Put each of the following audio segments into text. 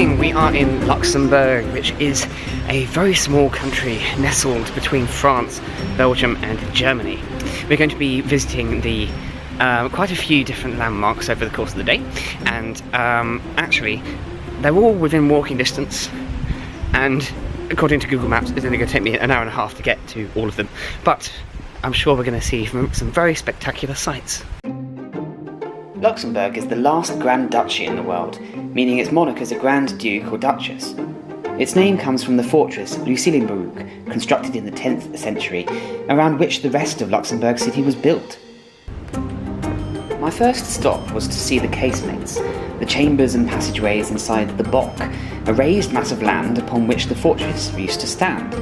morning, we are in Luxembourg, which is a very small country nestled between France, Belgium and Germany. We're going to be visiting the quite a few different landmarks over the course of the day, and actually they're all within walking distance, and according to Google Maps it's only going to take me an hour and a half to get to all of them, but I'm sure we're going to see some very spectacular sights. Luxembourg is the last Grand Duchy in the world, meaning its monarch is a Grand Duke or Duchess. Its name comes from the fortress Luxembourg, constructed in the 10th century, around which the rest of Luxembourg City was built. My first stop was to see the casemates, the chambers and passageways inside the Bock, a raised mass of land upon which the fortress used to stand.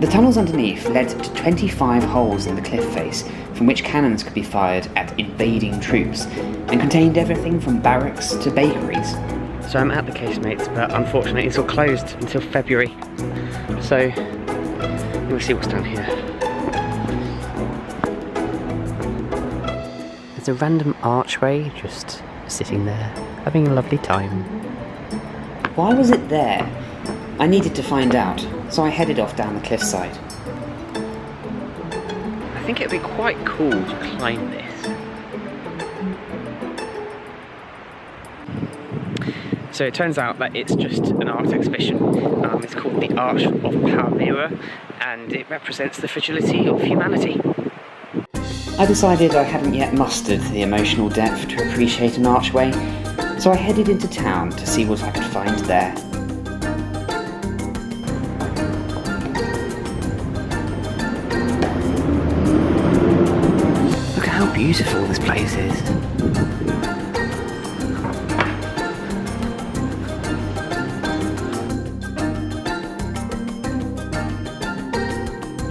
The tunnels underneath led to 25 holes in the cliff face, from which cannons could be fired at invading troops, and contained everything from barracks to bakeries. So I'm at the casemates, but unfortunately it's all closed until February. So we'll see what's down here. There's a random archway just sitting there, having a lovely time. Why was it there? I needed to find out, so I headed off down the cliffside. I think it'd be quite cool to climb this. So it turns out that it's just an art exhibition. It's called the Arch of Palmyra, and it represents the fragility of humanity. I decided I hadn't yet mustered the emotional depth to appreciate an archway, so I headed into town to see what I could find there. Look at how beautiful this place is.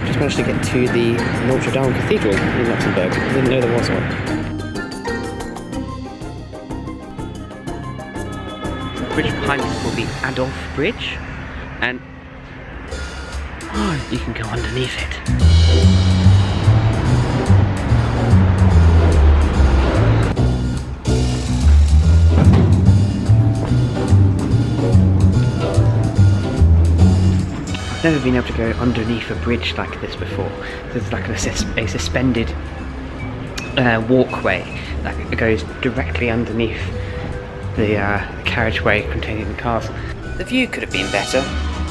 Just managed to get to the Notre Dame Cathedral in Luxembourg. I didn't know there was one. The bridge behind us is called the Adolf Bridge, and you can go underneath it. Never been able to go underneath a bridge like this before. There's like a suspended walkway that goes directly underneath the carriageway containing the cars. The view could have been better,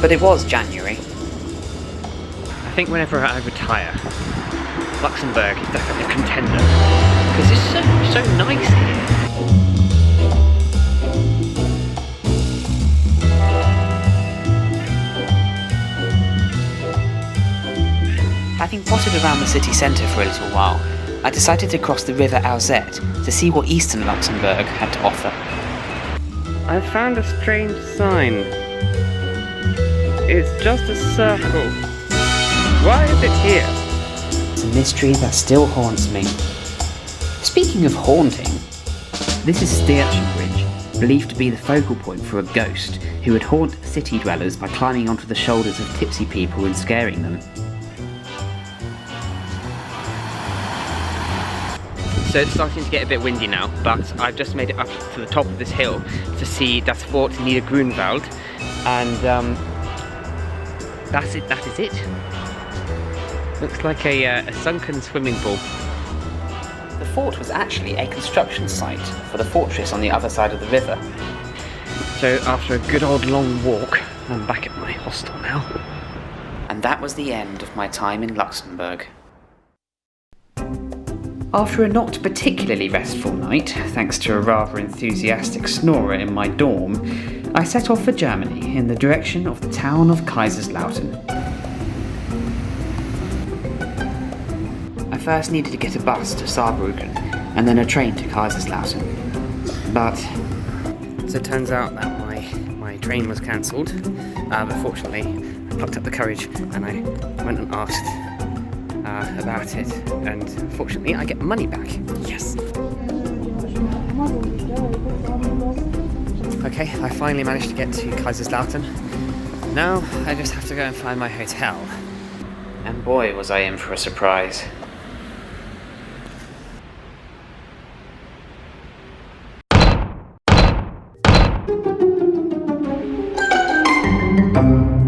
but it was January. I think whenever I retire, Luxembourg is definitely a contender, because it's so nice here. Having potted around the city centre for a little while, I decided to cross the river Alzette to see what eastern Luxembourg had to offer. I found a strange sign. It's just a circle. Why is it here? It's a mystery that still haunts me. Speaking of haunting, this is Sturgeon Bridge, believed to be the focal point for a ghost who would haunt city dwellers by climbing onto the shoulders of tipsy people and scaring them. So it's starting to get a bit windy now, but I've just made it up to the top of this hill to see das Fort Niedergrunwald, and that is it. Looks like a sunken swimming pool. The fort was actually a construction site for the fortress on the other side of the river. So after a good old long walk, I'm back at my hostel now. And that was the end of my time in Luxembourg. After a not particularly restful night, thanks to a rather enthusiastic snorer in my dorm, I set off for Germany in the direction of the town of Kaiserslautern. I first needed to get a bus to Saarbrücken and then a train to Kaiserslautern. But so it turns out that my train was cancelled, but fortunately I plucked up the courage and I went and asked about it, and fortunately I get money back. Yes! Okay, I finally managed to get to Kaiserslautern. Now I just have to go and find my hotel. And boy was I in for a surprise. Bye.